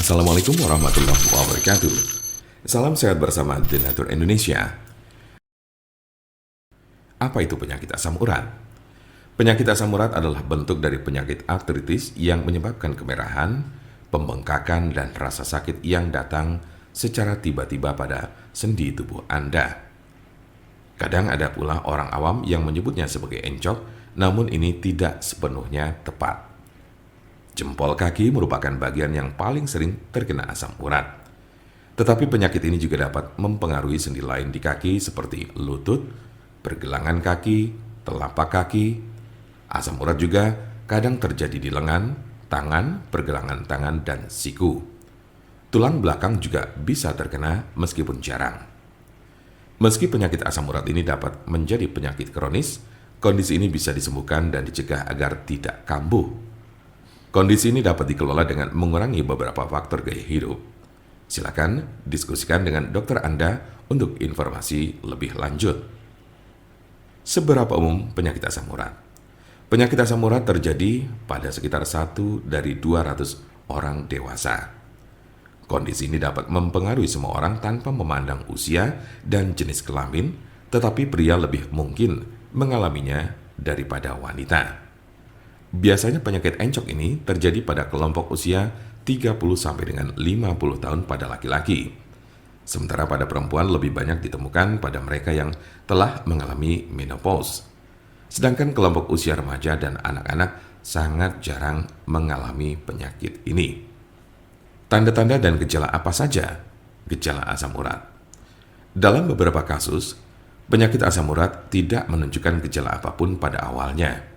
Assalamualaikum warahmatullahi wabarakatuh. Salam sehat bersama The Nature Indonesia. Apa itu penyakit asam urat? Penyakit asam urat adalah bentuk dari penyakit artritis yang menyebabkan kemerahan, pembengkakan, dan rasa sakit yang datang secara tiba-tiba pada sendi tubuh Anda. Kadang ada pula orang awam yang menyebutnya sebagai encok, namun ini tidak sepenuhnya tepat. Jempol kaki merupakan bagian yang paling sering terkena asam urat. Tetapi penyakit ini juga dapat mempengaruhi sendi lain di kaki seperti lutut, pergelangan kaki, telapak kaki. Asam urat juga kadang terjadi di lengan, tangan, pergelangan tangan, dan siku. Tulang belakang juga bisa terkena meskipun jarang. Meski penyakit asam urat ini dapat menjadi penyakit kronis, kondisi ini bisa disembuhkan dan dicegah agar tidak kambuh. Kondisi ini dapat dikelola dengan mengurangi beberapa faktor gaya hidup. Silakan diskusikan dengan dokter Anda untuk informasi lebih lanjut. Seberapa umum penyakit asam urat? Penyakit asam urat terjadi pada sekitar 1 dari 200 orang dewasa. Kondisi ini dapat mempengaruhi semua orang tanpa memandang usia dan jenis kelamin, tetapi pria lebih mungkin mengalaminya daripada wanita. Biasanya penyakit encok ini terjadi pada kelompok usia 30 sampai dengan 50 tahun pada laki-laki. Sementara pada perempuan lebih banyak ditemukan pada mereka yang telah mengalami menopause. Sedangkan kelompok usia remaja dan anak-anak sangat jarang mengalami penyakit ini. Tanda-tanda dan gejala apa saja gejala asam urat? Dalam beberapa kasus, penyakit asam urat tidak menunjukkan gejala apapun pada awalnya.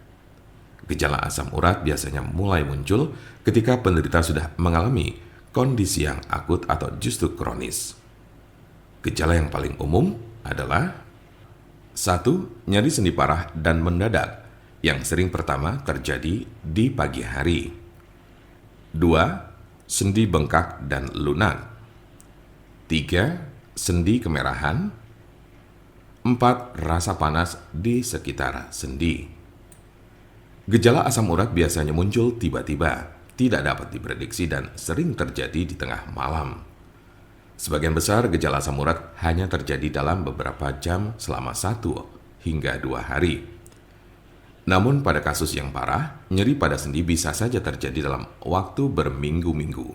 Gejala asam urat biasanya mulai muncul ketika penderita sudah mengalami kondisi yang akut atau justru kronis. Gejala yang paling umum adalah 1. Nyeri sendi parah dan mendadak yang sering pertama terjadi di pagi hari. 2. Sendi bengkak dan lunak. 3. Sendi kemerahan. 4. Rasa panas di sekitar sendi. Gejala asam urat biasanya muncul tiba-tiba, tidak dapat diprediksi dan sering terjadi di tengah malam. Sebagian besar gejala asam urat hanya terjadi dalam beberapa jam selama 1 hingga 2 hari. Namun pada kasus yang parah, nyeri pada sendi bisa saja terjadi dalam waktu berminggu-minggu.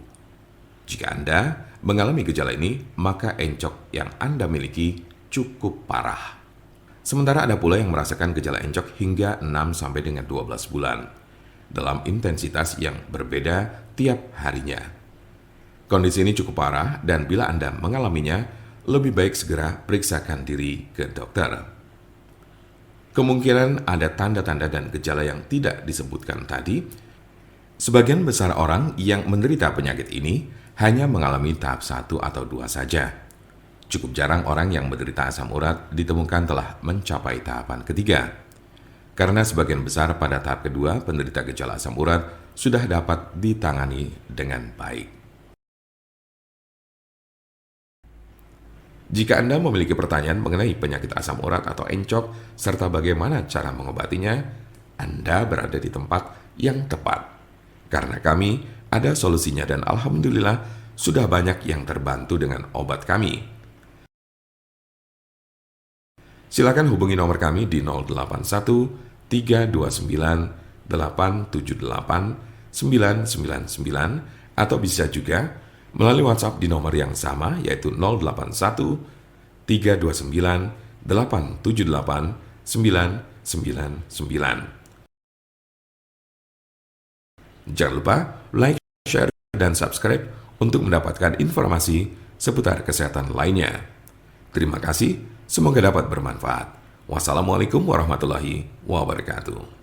Jika Anda mengalami gejala ini, maka encok yang Anda miliki cukup parah. Sementara ada pula yang merasakan gejala encok hingga 6 sampai dengan 12 bulan dalam intensitas yang berbeda tiap harinya. Kondisi ini cukup parah dan bila Anda mengalaminya, lebih baik segera periksakan diri ke dokter. Kemungkinan ada tanda-tanda dan gejala yang tidak disebutkan tadi. Sebagian besar orang yang menderita penyakit ini hanya mengalami tahap 1 atau 2 saja. Cukup jarang orang yang menderita asam urat ditemukan telah mencapai tahapan ketiga. Karena sebagian besar pada tahap kedua, penderita gejala asam urat sudah dapat ditangani dengan baik. Jika Anda memiliki pertanyaan mengenai penyakit asam urat atau encok, serta bagaimana cara mengobatinya, Anda berada di tempat yang tepat. Karena kami ada solusinya dan alhamdulillah sudah banyak yang terbantu dengan obat kami. Silakan hubungi nomor kami di 081 329 878 999 atau bisa juga melalui WhatsApp di nomor yang sama yaitu 081 329 878 999. Jangan lupa like, share, dan subscribe untuk mendapatkan informasi seputar kesehatan lainnya. Terima kasih. Semoga dapat bermanfaat. Wassalamualaikum warahmatullahi wabarakatuh.